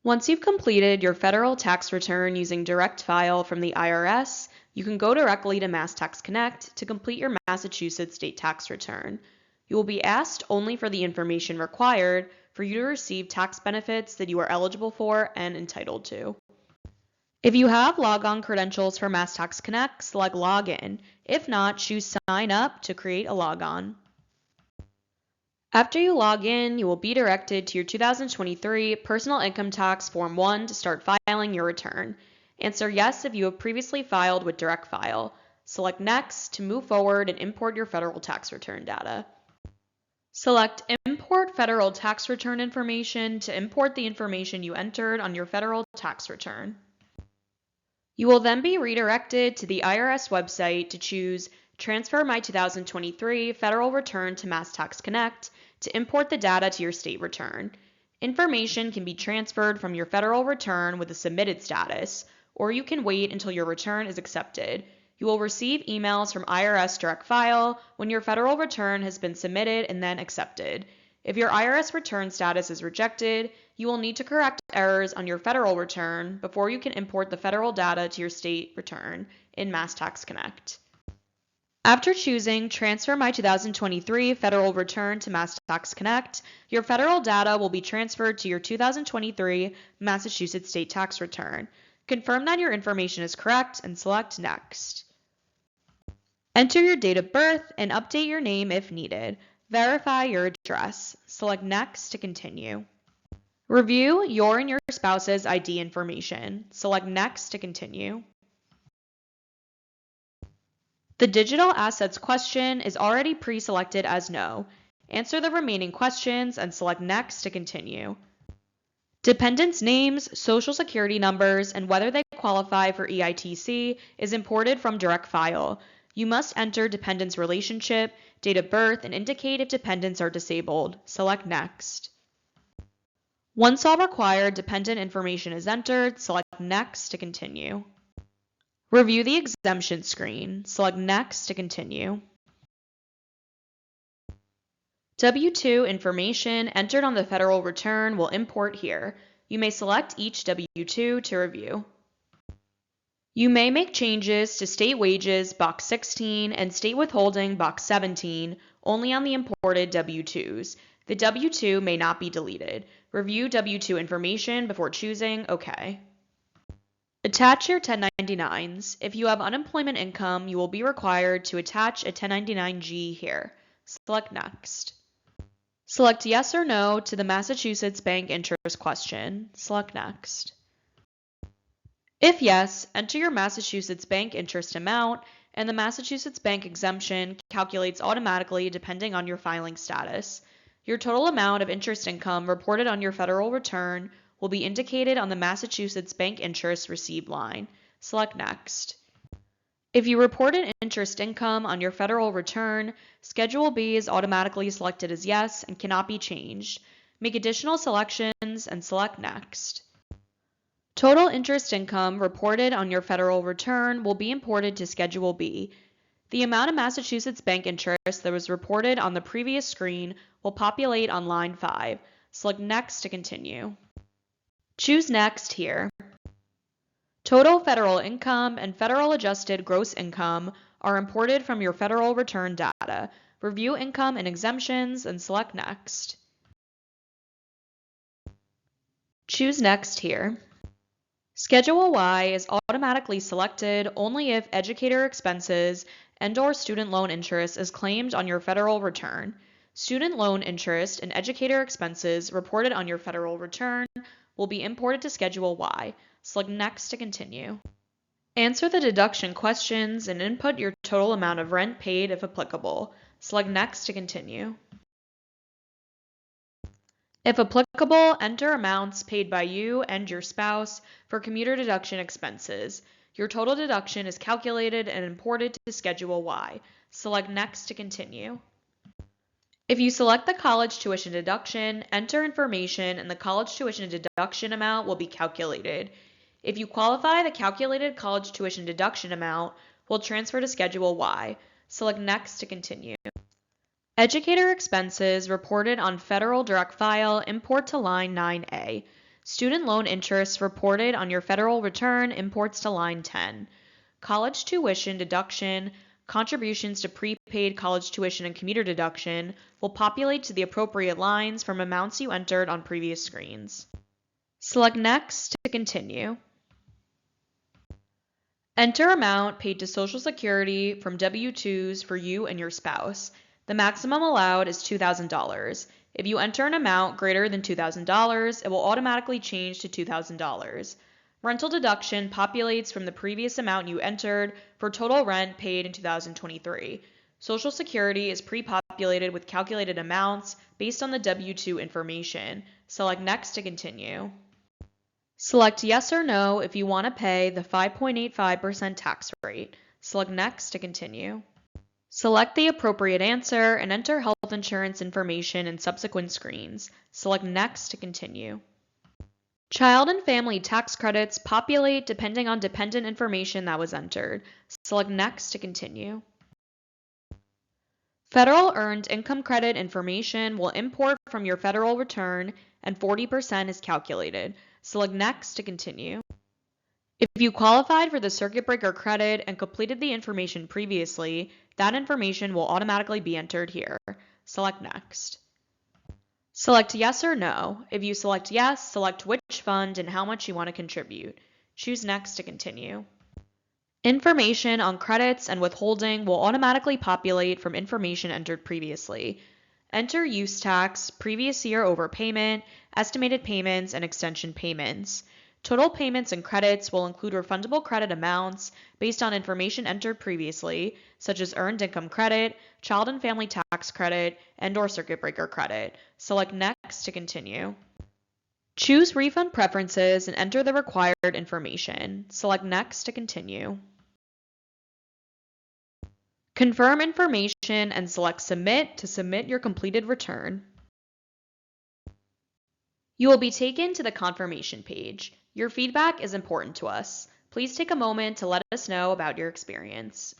Once you've completed your federal tax return using direct file from the IRS, you can go directly to MassTaxConnect to complete your Massachusetts state tax return. You will be asked only for the information required for you to receive tax benefits that you are eligible for and entitled to. If you have logon credentials for MassTaxConnect, select Login. If not, choose Sign Up to create a logon. After you log in, you will be directed to your 2023 Personal Income Tax Form 1 to start filing your return. Answer yes if you have previously filed with Direct File. Select Next to move forward and import your federal tax return data. Select Import Federal Tax Return Information to import the information you entered on your federal tax return. You will then be redirected to the IRS website to choose Transfer My 2023 Federal Return to MassTaxConnect to import the data to your state return. Information can be transferred from your federal return with a submitted status, or you can wait until your return is accepted. You will receive emails from IRS Direct File when your federal return has been submitted and then accepted. If your IRS return status is rejected, you will need to correct errors on your federal return before you can import the federal data to your state return in MassTaxConnect. After choosing Transfer My 2023 Federal Return to MassTaxConnect, your federal data will be transferred to your 2023 Massachusetts State Tax Return. Confirm that your information is correct and select Next. Enter your date of birth and update your name if needed. Verify your address. Select Next to continue. Review your and your spouse's ID information. Select Next to continue. The digital assets question is already pre-selected as no. Answer the remaining questions and select Next to continue. Dependents' names, social security numbers, and whether they qualify for EITC is imported from Direct File. You must enter dependents' relationship, date of birth, and indicate if dependents are disabled. Select Next. Once all required dependent information is entered, select Next to continue. Review the exemption screen. Select Next to continue. W-2 information entered on the federal return will import here. You may select each W-2 to review. You may make changes to state wages, box 16, and state withholding, box 17, only on the imported W-2s. The W-2 may not be deleted. Review W-2 information before choosing OK. Attach your 1099s. If you have unemployment income, you will be required to attach a 1099-G here. Select Next. Select Yes or No to the Massachusetts Bank Interest question. Select Next. If yes, enter your Massachusetts Bank Interest amount, and the Massachusetts Bank exemption calculates automatically depending on your filing status. Your total amount of interest income reported on your federal return will be indicated on the Massachusetts Bank Interest Received line. Select Next. If you reported interest income on your federal return, Schedule B is automatically selected as yes and cannot be changed. Make additional selections and select Next. Total interest income reported on your federal return will be imported to Schedule B. The amount of Massachusetts bank interest that was reported on the previous screen will populate on line 5. Select Next to continue. Choose Next here. Total federal income and federal adjusted gross income are imported from your federal return data. Review income and exemptions and select Next. Choose Next here. Schedule Y is automatically selected only if educator expenses and/or student loan interest is claimed on your federal return. Student loan interest and educator expenses reported on your federal return will be imported to Schedule Y. Select Next to continue. Answer the deduction questions and input your total amount of rent paid if applicable. Select Next to continue. If applicable, enter amounts paid by you and your spouse for commuter deduction expenses. Your total deduction is calculated and imported to Schedule Y. Select Next to continue. If you select the college tuition deduction, enter information and the college tuition deduction amount will be calculated. If you qualify, the calculated college tuition deduction amount will transfer to Schedule Y. Select Next to continue. Educator expenses reported on Federal Direct File import to line 9A. Student loan interest reported on your federal return imports to line 10. College tuition deduction, contributions to prepaid college tuition and commuter deduction will populate to the appropriate lines from amounts you entered on previous screens. Select Next to continue. Enter amount paid to Social Security from W-2s for you and your spouse. The maximum allowed is $2,000. If you enter an amount greater than $2,000, it will automatically change to $2,000. Rental deduction populates from the previous amount you entered for total rent paid in 2023. Social Security is pre-populated with calculated amounts based on the W-2 information. Select Next to continue. Select Yes or No if you want to pay the 5.85% tax rate. Select Next to continue. Select the appropriate answer and enter health insurance information in subsequent screens. Select Next to continue. Child and family tax credits populate depending on dependent information that was entered. Select Next to continue. Federal earned income credit information will import from your federal return and 40% is calculated. Select Next to continue. If you qualified for the circuit breaker credit and completed the information previously, that information will automatically be entered here. Select Next. Select Yes or No. If you select Yes, select which fund and how much you want to contribute. Choose Next to continue. Information on credits and withholding will automatically populate from information entered previously. Enter use tax, previous year overpayment, estimated payments, and extension payments. Total payments and credits will include refundable credit amounts based on information entered previously, such as earned income credit, child and family tax credit, and/or circuit breaker credit. Select Next to continue. Choose Refund Preferences and enter the required information. Select Next to continue. Confirm information and select Submit to submit your completed return. You will be taken to the confirmation page. Your feedback is important to us. Please take a moment to let us know about your experience.